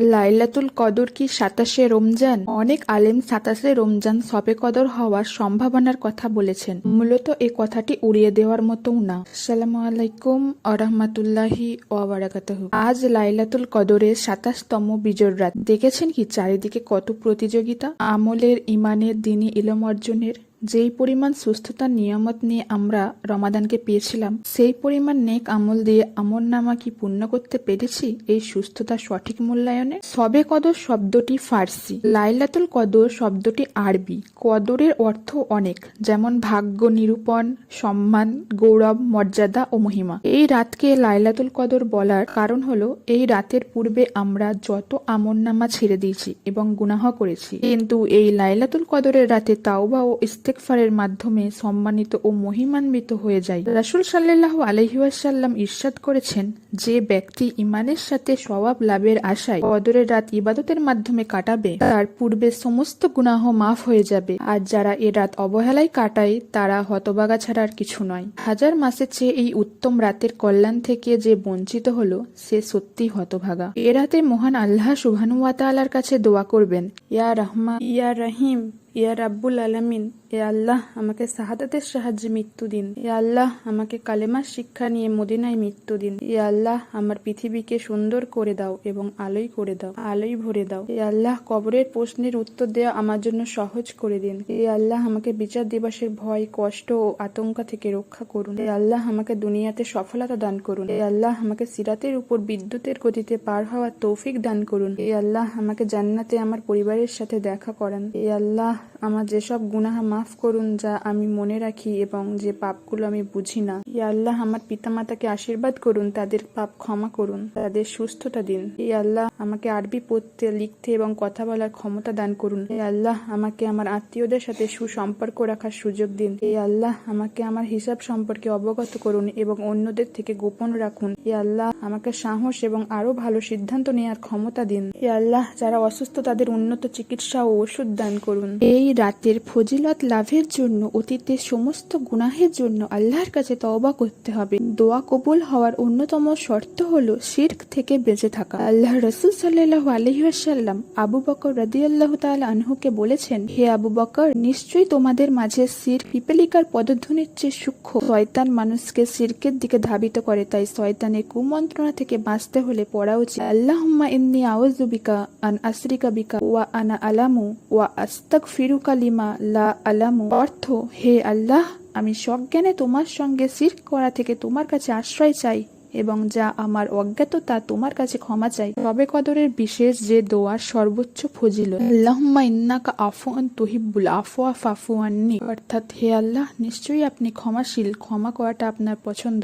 লাইলাতুল কদর কি ২৭শে রমজান? অনেক আলেম ২৭শে রমজান শবে কদর হওয়ার সম্ভাবনার কথা বলেছেন। মূলত এই কথাটি উড়িয়ে দেওয়ার মতও না। আসসালামু আলাইকুম আরহামাতুল্লাহি ওয়া বারাকাতুহু। আজ লাইলাতুল কদরের ২৭তম বিজোড় রাত। দেখেছেন কি চারিদিকে কত প্রতিযোগিতা, আমলের, ইমানের, দ্বীনি ইলম অর্জনের। যেই পরিমাণ সুস্থতার নিয়ামত নিয়ে আমরা রমাদানকে পেয়েছিলাম, সেই পরিমাণ নেক আমল দিয়ে আমলনামা কি পূর্ণ করতে পেরেছি এই সুস্থতার সঠিক মূল্যায়নে? শবে কদর শব্দটি ফার্সি, লাইলাতুল কদর শব্দটি আরবি। কদরের অর্থ অনেক, যেমন ভাগ্য নিরূপণ, সম্মান, গৌরব, মর্যাদা ও মহিমা। এই রাতকে লাইলাতুল কদর বলার কারণ হলো এই রাতের পূর্বে আমরা যত আমলনামা ছেড়ে দিয়েছি এবং গুনাহ করেছি, কিন্তু এই লাইলাতুল কদরের রাতে তাওবা ও ইস্তেগফারের মাধ্যমে সম্মানিত ও মহিমান্বিত হয়ে যায়। রাসূল সাল্লাল্লাহু আলাইহি ওয়াসাল্লাম ইরশাদ করেছেন, যে ব্যক্তি ইমানের সাথে সওয়াব লাভের আশায় কদরের রাত ইবাদতের মাধ্যমে কাটাবে, তার পূর্বের সমস্ত গুনাহ মাফ হয়ে যাবে। আর যারা এ রাত অবহেলায় কাটায় তারা হতভাগা ছাড়া আর কিছু নয়। হাজার মাসের চেয়ে এই উত্তম রাতের কল্যাণ থেকে যে বঞ্চিত হলো সে সত্যিই হতভাগা। এ রাতে মহান আল্লাহ সুবহানাহু ওয়া তাআলার কাছে দোয়া করবেন, ইয়া রহমান ইয়া রহিম ইয়া রাব্বুল আলামিন, এ আল্লাহ আমাকে শাহাদাতের সাহায্যে মৃত্যু দিন। এ আল্লাহ আমাকে কালেমার শিক্ষা নিয়ে মদিনায় মৃত্যু দিন। এ আল্লাহ আমার পৃথিবীকে সুন্দর করে দাও এবং আলোয় করে দাও, আলোয় ভরে দাও। এ আল্লাহ কবরের প্রশ্নের উত্তর দেওয়া আমার জন্য সহজ করে দিন। এ আল্লাহ আমাকে বিচার দিবসের ভয়, কষ্ট ও আতঙ্ক থেকে রক্ষা করুন। এ আল্লাহ আমাকে দুনিয়াতে সফলতা দান করুন। এ আল্লাহ আমাকে সিরাতের উপর বিদ্যুতের গতিতে পার হওয়ার তৌফিক দান করুন। এ আল্লাহ আমাকে জান্নাতে আমার পরিবারের সাথে দেখা করান। এ আল্লাহ আমার যেসব গুনাহ মাফ করুন যা আমি মনে রাখি এবং যে পাপগুলো আমি বুঝি না। ইয়া আল্লাহ আমার পিতামাতাকে আশীর্বাদ করুন, তাদের পাপ ক্ষমা করুন, তাদের সুস্থতা দিন। ইয়া আল্লাহ আমাকে আরবি পড়তে, লিখতে এবং কথা বলার ক্ষমতা দান করুন। ইয়া আল্লাহ আমাকে আমার আত্মীয়দের সাথে সুসম্পর্ক রাখার সুযোগ দিন। ইয়া আল্লাহ আমাকে আমার হিসাব সম্পর্কে অবগত করুন এবং অন্যদের থেকে গোপন রাখুন। ইয়া আল্লাহ আমাকে সাহস এবং আরো ভালো সিদ্ধান্ত নেওয়ার ক্ষমতা দিন। ইয়া আল্লাহ যারা অসুস্থ তাদের উন্নত চিকিৎসা ও ওষুধ দান করুন। এই রাতের ফজিলত লাভের জন্য অতীতের সমস্ত গুনাহের জন্য আল্লাহর কাছে তওবা করতে হবে। দোয়া কবুল হওয়ার অন্যতম শর্ত হলো শিরক থেকে বেঁচে থাকা। আল্লাহ রাসূল সাল্লাল্লাহু আলাইহি ওয়াসাল্লাম আবু বকর রাদিয়াল্লাহু তাআলা আনহুকে বলেছেন, হে আবু বকর, নিশ্চয়ই তোমাদের মাঝে শিরক পিপলিকার পদধ্বনির চেয়ে সূক্ষ্ম। শয়তান মানুষকে শিরকের দিকে ধাবিত করে, তাই শয়তানের কুমন্ত্রণা থেকে বাঁচতে হলে পড়া উচিত আল্লাহুম্মা ইন্নী আউযু বিকা আন আশরিকা বিকা ওয়া আনা আলামু ওয়া আস্তাগফিরুকা লিমা লা আলামু। অর্থ, হে আল্লাহ, আমি সজ্ঞানে তোমার সঙ্গে শিরক করা থেকে তোমার কাছে আশ্রয় চাই এবং যা আমার অজ্ঞাত তা তোমার কাছে ক্ষমা চাই। শবে কদরের বিশেষ যে দোয়ার সর্বোচ্চ ফজিলত, আল্লাহুম্মা ইন্নাকা আফুউন তুহিব্বুল আফওয়া ফাফু আন্নি, অর্থাৎ হে আল্লাহ, নিশ্চয়ই আপনি ক্ষমাশীল, ক্ষমা করাটা আপনার পছন্দ,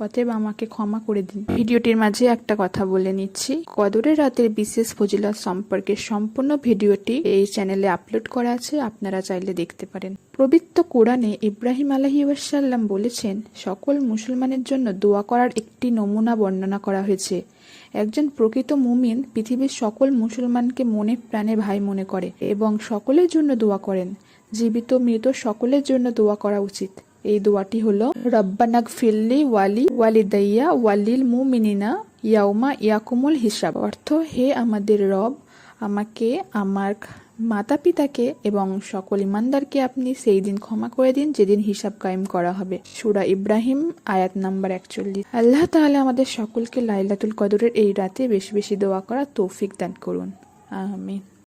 অতএব আমাকে ক্ষমা করে দিন। ভিডিওটির মাঝে একটা কথা বলে নিচ্ছি, কদরের রাতের বিশেষ ফজিলত সম্পর্কে সম্পূর্ণ ভিডিওটি এই চ্যানেলে আপলোড করা আছে, আপনারা চাইলে দেখতে পারেন। পবিত্র কোরআনে ইব্রাহিম আলাইহিস সালাম বলেছেন, সকল মুসলমানের জন্য দোয়া করার একটি নমুনা বর্ণনা করা হয়েছে। একজন প্রকৃত মুমিন পৃথিবীর সকল মুসলমানকে মনে প্রাণে ভাই মনে করে এবং সকলের জন্য দোয়া করেন। জীবিত মৃত সকলের জন্য দোয়া করা উচিত। এই দোয়াটি হলো, রব্বানাগফিরলি ওয়ালি ওয়ালিদাইয়া ওয়ালিল মুমিনিনা ইয়াউমা ইয়াকুমুল হিসাব। অর্থ, হে আমাদের রব, আমাকে, আমার মাতা পিতাকে এবং সকল ইমানদারকে আপনি সেই দিন ক্ষমা করে দিন যেদিন হিসাব কায়েম করা হবে। সূরা ইব্রাহিম আয়াত নাম্বার 41। আল্লাহ তাআলা আমাদের সকলকে লাইলাতুল কদরের এই রাতে বেশি বেশি দোয়া করার তৌফিক দান করুন। আমিন।